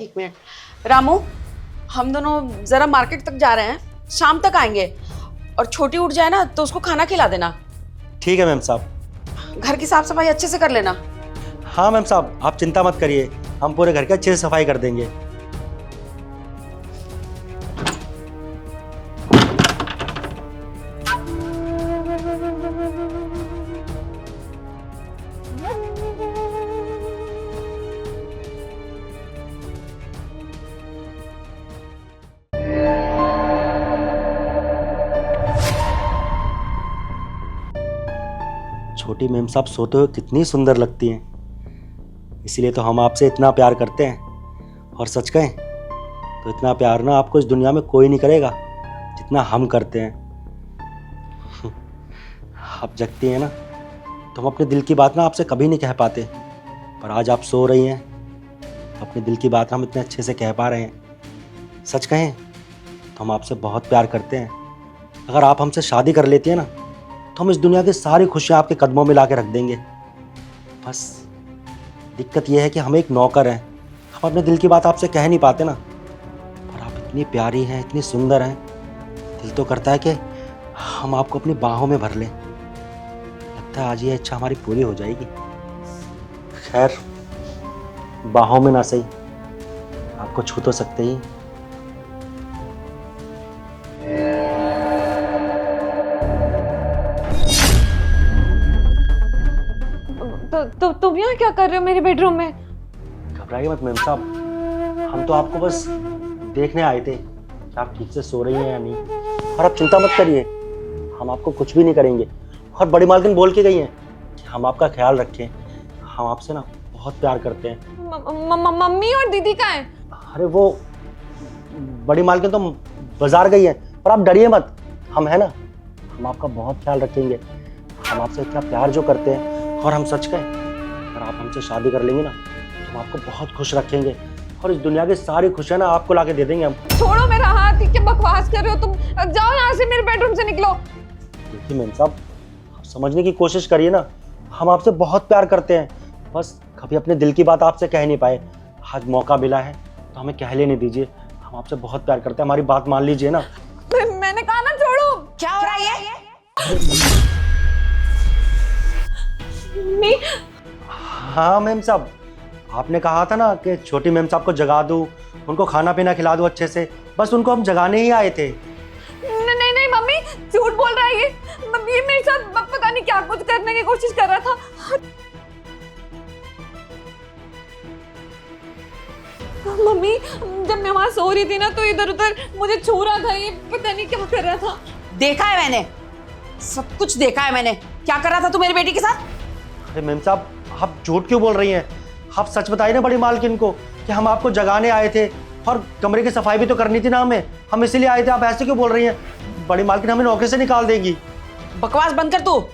एक मिनट रामू, हम दोनों जरा मार्केट तक जा रहे हैं, शाम तक आएंगे। और छोटी उठ जाए ना तो उसको खाना खिला देना। ठीक है मैम साहब। घर की साफ सफाई अच्छे से कर लेना। हाँ मैम साहब, आप चिंता मत करिए, हम पूरे घर की अच्छे से सफाई कर देंगे। छोटी मैम साहब सोते हुए कितनी सुंदर लगती हैं, इसीलिए तो हम आपसे इतना प्यार करते हैं। और सच कहें तो इतना प्यार ना आपको इस दुनिया में कोई नहीं करेगा जितना हम करते हैं। आप जगती हैं ना तो हम अपने दिल की बात ना आपसे कभी नहीं कह पाते, पर आज आप सो रही हैं तो अपने दिल की बात हम इतने अच्छे से कह पा रहे हैं। सच कहें तो हम आपसे बहुत प्यार करते हैं। अगर आप हमसे शादी कर लेती हैं ना तो हम इस दुनिया की सारी खुशियाँ आपके कदमों में ला के रख देंगे। बस दिक्कत यह है कि हम एक नौकर हैं, हम अपने दिल की बात आपसे कह नहीं पाते ना। पर आप इतनी प्यारी हैं, इतनी सुंदर हैं, दिल तो करता है कि हम आपको अपनी बाहों में भर लें। लगता है आज ये इच्छा हमारी पूरी हो जाएगी। खैर, बाहों में ना सही, आपको छू तो सकते ही। तो तुम यहाँ क्या कर रहे हो मेरे बेडरूम में? घबराइए मत मैम साहब, हम तो आपको बस देखने आए थे कि आप ठीक से सो रही हैं या नहीं। और आप चिंता मत करिए, हम आपको कुछ भी नहीं करेंगे। और बड़ी मालकिन बोल के गई हैं कि हम आपका ख्याल रखें। हम आपसे ना बहुत प्यार करते हैं। मम्मी और दीदी कहाँ हैं? अरे वो बड़ी मालकिन तो बाजार गई है, पर आप डरिए मत, हम है ना, हम आपका बहुत ख्याल रखेंगे। हम आपसे इतना प्यार जो करते हैं। और हम सच कहें, अगर आप हमसे शादी कर लेंगे ना तो हम आपको बहुत खुश रखेंगे और इस दुनिया की सारी खुशियां ना आपको लाके दे देंगे हम। छोड़ो मेरा हाथ, क्या बकवास कर रहे हो तुम? जाओ यहाँ से, मेरे बेडरूम से निकलो। देखिए मैम साहब, आप समझने की कोशिश करिए ना, हम आपसे बहुत प्यार करते हैं। बस कभी अपने दिल की बात आपसे कह नहीं पाए। आज मौका मिला है तो हमें कह लेने दीजिए। हम आपसे बहुत प्यार करते हैं, हमारी बात मान लीजिए ना। मैंने कहा ना छोड़ो। क्या हो रहा है ये? मम्मी, हाँ मैम साहब, आपने कहा था ना कि छोटी मैम साहब को जगा दूँ, उनको खाना पीना खिला दूँ अच्छे से। बस उनको हम जगाने ही आए थे। नहीं नहीं मम्मी, झूठ बोल रहा है ये। ये मेरे साथ पता नहीं क्या कुछ करने की कोशिश कर रहा था। मम्मी, जब मैं वहां सो रही थी ना तो इधर उधर मुझे छू रहा था, ये पता नहीं क्या कर रहा था। देखा है मैंने, सब कुछ देखा है मैंने। क्या कर रहा था तू मेरी बेटी के साथ? अरे मैम साहब, आप झूठ क्यों बोल रही हैं? आप सच बताइए ना बड़ी मालकिन को कि हम आपको जगाने आए थे और कमरे की सफाई भी तो करनी थी ना हमें, हम इसीलिए आए थे। आप ऐसे क्यों बोल रही हैं? बड़ी मालकिन हमें नौकरी से निकाल देगी। बकवास बंद कर तू।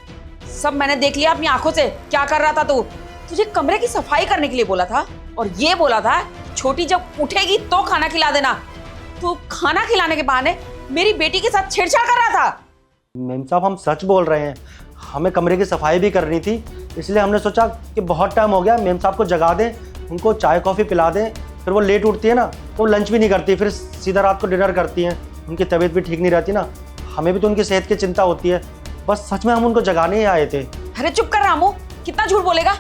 सब मैंने देख लिया अपनी आंखों से। क्या कर रहा था तू? तुझे कमरे की सफाई करने के लिए बोला था और ये बोला था छोटी जब उठेगी तो खाना खिला देना। तू खाना खिलाने के बहाने मेरी बेटी के साथ छेड़छाड़ कर रहा था। मैम साहब, हम सच बोल रहे हैं, हमें कमरे की सफाई भी करनी थी, इसलिए हमने सोचा कि बहुत टाइम हो गया, मैम साहब को जगा दें, उनको चाय कॉफ़ी पिला दें। फिर वो लेट उठती है ना तो लंच भी नहीं करती, फिर सीधा रात को डिनर करती हैं। उनकी तबीयत भी ठीक नहीं रहती ना, हमें भी तो उनकी सेहत की चिंता होती है। बस सच में हम उनको जगाने ही आए थे। अरे चुप कर रामू, कितना झूठ बोलेगा?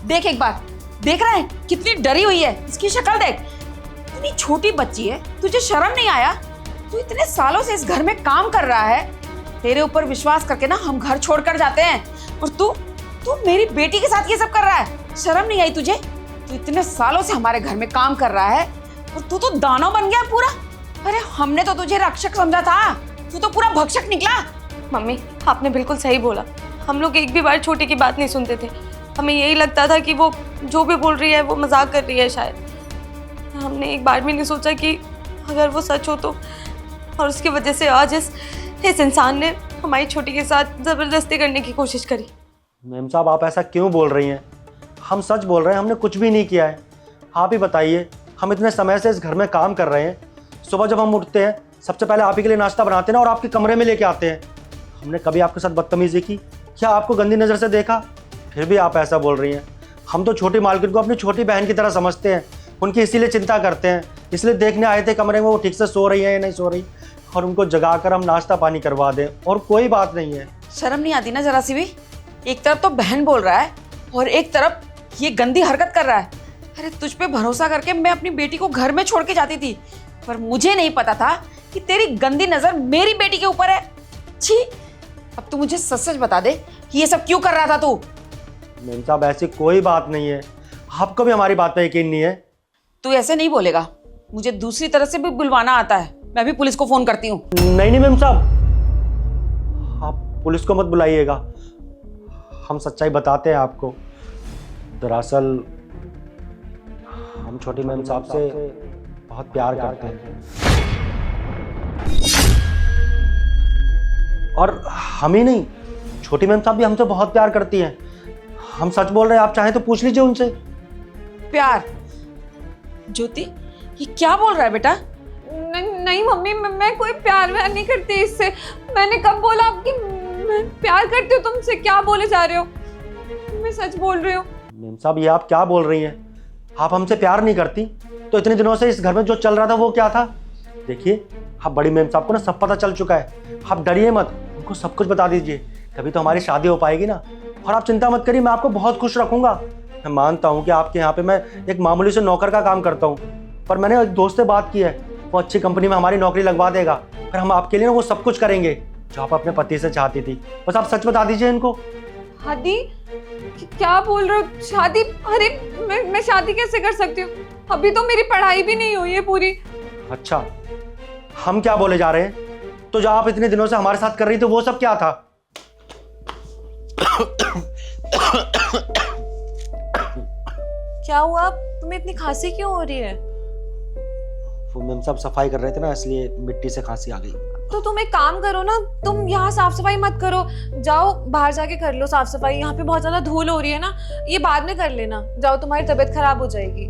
देख एक बार, देख रहा है कितनी डरी हुई है, इसकी शक्ल देख। इतनी छोटी बच्ची है, तुझे शर्म नहीं आया? तू इतने सालों से इस घर में काम कर रहा है, तेरे ऊपर विश्वास करके ना हम घर छोड़कर जाते हैं और तू मेरी बेटी के साथ ये सब कर रहा है। शर्म नहीं आई तुझे? तू इतने सालों से हमारे घर में काम कर रहा है और तू तो दानव बन गया पूरा। अरे हमने तो तुझे रक्षक समझा था, तू तो पूरा भक्षक निकला। मम्मी, आपने बिल्कुल सही बोला। हम लोग एक भी बार छोटी की बात नहीं सुनते थे। हमें यही लगता था कि वो जो भी बोल रही है वो मजाक कर रही है शायद। हमने एक बार भी नहीं सोचा कि अगर वो सच हो तो। और उसकी वजह से आज इस इंसान ने हमारी छोटी के साथ ज़बरदस्ती करने की कोशिश करी। मैम साहब, आप ऐसा क्यों बोल रही हैं? हम सच बोल रहे हैं, हमने कुछ भी नहीं किया है। आप ही बताइए, हम इतने समय से इस घर में काम कर रहे हैं। सुबह जब हम उठते हैं सबसे पहले आप ही के लिए नाश्ता बनाते हैं ना और आपके कमरे में लेके आते हैं। हमने कभी आपके साथ बदतमीजी की या आपको गंदी नज़र से देखा? फिर भी आप ऐसा बोल रही हैं। हम तो छोटी मालकिन को अपनी छोटी बहन की तरह समझते हैं। उनकी इसीलिए चिंता करते हैं, इसलिए देखने आए थे कमरे में वो ठीक से सो रही है या नहीं सो रही, और उनको जगाकर हम नाश्ता पानी करवा दें, और कोई बात नहीं है। शर्म नहीं आती ना जरा सी भी? एक तरफ तो बहन बोल रहा है और एक तरफ ये गंदी हरकत कर रहा है। अरे तुझ पे भरोसा करके मैं अपनी बेटी को घर में छोड़ के जाती थी, पर मुझे नहीं पता था कि तेरी गंदी नजर मेरी बेटी के ऊपर है। छी, अब तू मुझे सच सच बता दे कि ये सब क्यों कर रहा था तू? मेम साहब ऐसी कोई बात नहीं है, आपको भी हमारी बात पे यकीन नहीं है। तू ऐसे नहीं बोलेगा, मुझे दूसरी तरह से भी बुलवाना आता है। मैं भी पुलिस को फोन करती हूँ। नहीं मेम साहब, आप पुलिस को मत बुलाइएगा, हम सच्चाई बताते हैं आपको। दरअसल हम छोटी मैम साहब से बहुत प्यार करते हैं, और हम ही नहीं, छोटी मैम साहब भी हमसे बहुत प्यार करती हैं। हम सच बोल रहे हैं, आप चाहें तो पूछ लीजिए उनसे। प्यार? ज्योति, ये क्या बोल रहा है बेटा? नहीं मम्मी, मैं कोई प्यार व्यार नहीं करती इससे। मैंने कब बोला कि मैं प्यार करती हूँ तुमसे? क्या बोले जा रहे हो? मैं सच बोल रही हूँ। मैम साहब ये आप क्या बोल रही हैं? आप हमसे प्यार नहीं करती तो इतने दिनों से इस घर में जो चल रहा था वो क्या था? देखिए, आप बड़ी मैम साहब को ना सब पता चल चुका है, आप डरिए मत, उनको सब कुछ बता दीजिए, तभी तो हमारी शादी हो पाएगी ना। और आप चिंता मत करिए, मैं आपको बहुत खुश रखूंगा। मैं मानता हूँ कि आपके यहाँ पे मैं एक मामूली से नौकर का काम करता हूँ, पर मैंने एक दोस्त से बात की है, वो अच्छी कंपनी में हमारी नौकरी लगवा देगा, और हम आपके लिए ना वो सब कुछ करेंगे जो आप अपने पति से चाहती थी। बस आप सच बता दीजिए इनको। शादी? क्या बोल रहे हो? शादी? अरे मैं शादी कैसे कर सकती हूँ? अभी तो मेरी पढ़ाई भी नहीं हुई है पूरी। अच्छा, हम क्या बोले जा रहे हैं? तो जो आप इतने दिनों से हमारे साथ कर रही थी वो सब क्या था? क्या हुआ? तुम्हें इतनी खांसी क्यों हो रही है? वो मैम साहब सफाई कर रहे थे ना, इसलिए मिट्टी से खांसी आ गई। तो तुम एक काम करो ना, तुम यहाँ साफ सफाई मत करो, जाओ बाहर जाके कर लो साफ सफाई। यहाँ पे बहुत ज्यादा धूल हो रही है ना, ये बाद में कर लेना। जाओ, तुम्हारी तबीयत खराब हो जाएगी।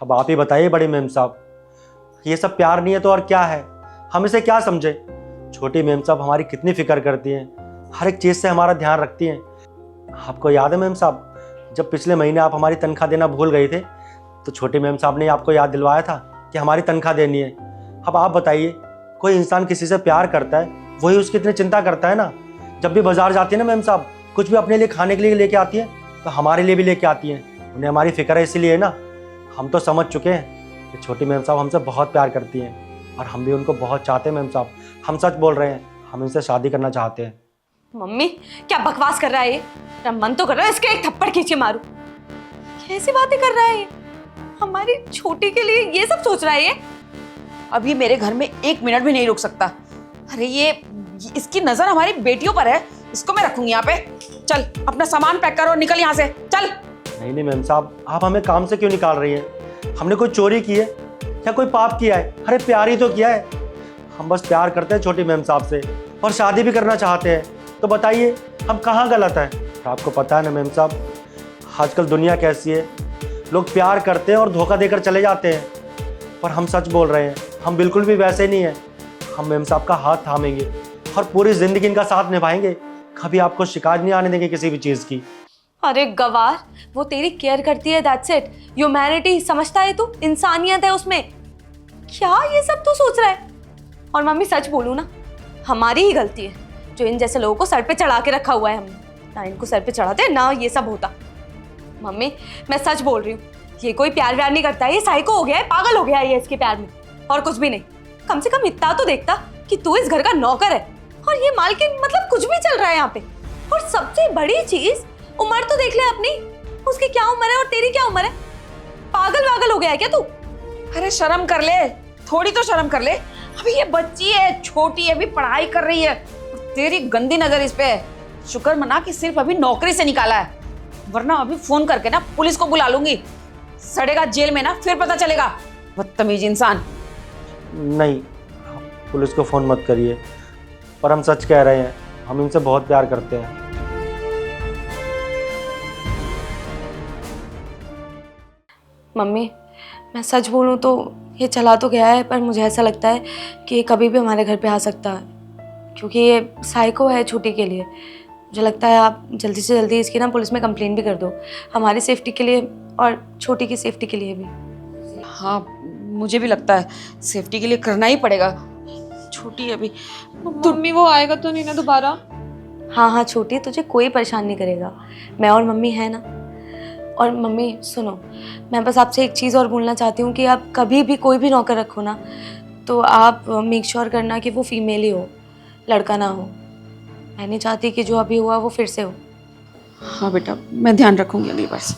अब आप ही बताइए बड़ी मैम साहब, ये सब प्यार नहीं है तो और क्या है? हम इसे क्या समझे? छोटी मैम साहब हमारी कितनी फिक्र करती हैं, हर एक चीज़ से हमारा ध्यान रखती हैं। आपको याद है मैम साहब, जब पिछले महीने आप हमारी तनख्वाह देना भूल गए थे, तो छोटी मैम साहब ने आपको याद दिलवाया था कि हमारी तनख्वाह देनी है। अब आप बताइए, कोई इंसान किसी से प्यार करता है, वही उसकी इतनी चिंता करता है ना। जब भी बाजार जाती है ना मैम साहब, कुछ भी अपने लिए खाने के लिए लेके आती है, तो हमारे लिए भी लेके आती हैं। उन्हें हमारी फिक्र है, इसीलिए ना। हम तो समझ चुके हैं कि छोटी मैम साहब हमसे बहुत प्यार करती हैं, और हम भी उनको बहुत चाहते हैं मैम साहब। हम सच बोल रहे हैं, हम इनसे शादी करना चाहते हैं। मम्मी, क्या बकवास कर रहा है ये? मेरा मन तो कर रहा है इसके एक थप्पड़ खींचे मारूं। कैसी बातें कर रहा है ये? हमारी छोटी के लिए ये सब सोच रहा है ये? अभी मेरे घर में 1 मिनट भी नहीं रुक सकता। अरे ये इसकी नजर हमारी बेटियों पर है, इसको मैं रखूंगी यहाँ पे। चल अपना सामान पैक करो, निकल यहाँ से, चल। नहीं मैम साहब, आप हमें काम से क्यों निकाल रही हैं? हमने कोई चोरी की है या कोई पाप किया है? अरे प्यार ही तो किया है। हम बस प्यार करते हैं छोटी मैम साहब से, और शादी भी करना चाहते हैं। तो बताइए हम कहाँ गलत हैं? आपको पता है ना मैम साहब, आजकल दुनिया कैसी है, लोग प्यार करते हैं और धोखा देकर चले जाते हैं। पर हम सच बोल रहे हैं, हम बिल्कुल भी वैसे नहीं हैं। हम मैम साहब का हाथ थामेंगे और पूरी ज़िंदगी इनका साथ निभाएंगे, कभी आपको शिकायत नहीं आने देंगे किसी भी चीज़ की। अरे गवार, वो तेरी केयर करती है, दैट्स इट। ह्यूमैनिटी समझता है तू, इंसानियत है उसमें। क्या ये सब तू सोच रहा है? और मम्मी सच बोलूं ना, हमारी ही गलती है जो इन जैसे लोगों को सर पे चढ़ा के रखा हुआ है हमने। ना इनको सर पे चढ़ाते ना ये सब होता। मम्मी मैं सच बोल रही हूँ, ये कोई प्यार व्यार नहीं करता है, ये साइको हो गया है, पागल हो गया है ये इसके प्यार में, और कुछ भी नहीं। कम से कम इतना तो देखता कि तू इस घर का नौकर है और ये मालकिन, मतलब कुछ भी चल रहा है यहाँ पे। और सबसे बड़ी चीज, उम्र तो देख ले अपनी, उसकी क्या उम्र है और तेरी क्या उम्र है? पागल वागल हो गया है क्या तू? अरे शर्म कर ले, थोड़ी तो शर्म कर ले। अभी ये बच्ची है, छोटी है, अभी पढ़ाई कर रही है, तेरी गंदी नजर इस पे है। शुक्र मना कि सिर्फ अभी नौकरी से निकाला है, वरना अभी फोन करके ना पुलिस को बुला लूंगी। सड़ेगा जेल में ना, फिर पता चलेगा। बदतमीज इंसान। नहीं, पुलिस को फ़ोन मत करिए, पर हम सच कह रहे हैं, हम इनसे बहुत प्यार करते हैं। मम्मी मैं सच बोलूं तो ये चला तो गया है, पर मुझे ऐसा लगता है कि ये कभी भी हमारे घर पे आ सकता है, क्योंकि ये साइको है छोटी के लिए। मुझे लगता है आप जल्दी से जल्दी इसकी ना पुलिस में कंप्लेन भी कर दो, हमारी सेफ्टी के लिए और छोटी की सेफ्टी के लिए भी। हाँ, मुझे भी लगता है सेफ्टी के लिए करना ही पड़ेगा। छोटी है अभी। मम्मी वो आएगा तो नहीं ना दोबारा? हाँ हाँ छोटी, तुझे कोई परेशान नहीं करेगा, मैं और मम्मी है ना। और मम्मी सुनो, मैं बस आपसे एक चीज़ और बोलना चाहती हूँ कि आप कभी भी कोई भी नौकर रखो ना, तो आप मेक श्योर करना कि वो फीमेल ही हो, लड़का ना हो। मैं नहीं चाहती कि जो अभी हुआ वो फिर से हो। हाँ बेटा, मैं ध्यान रखूंगी अगली बार से।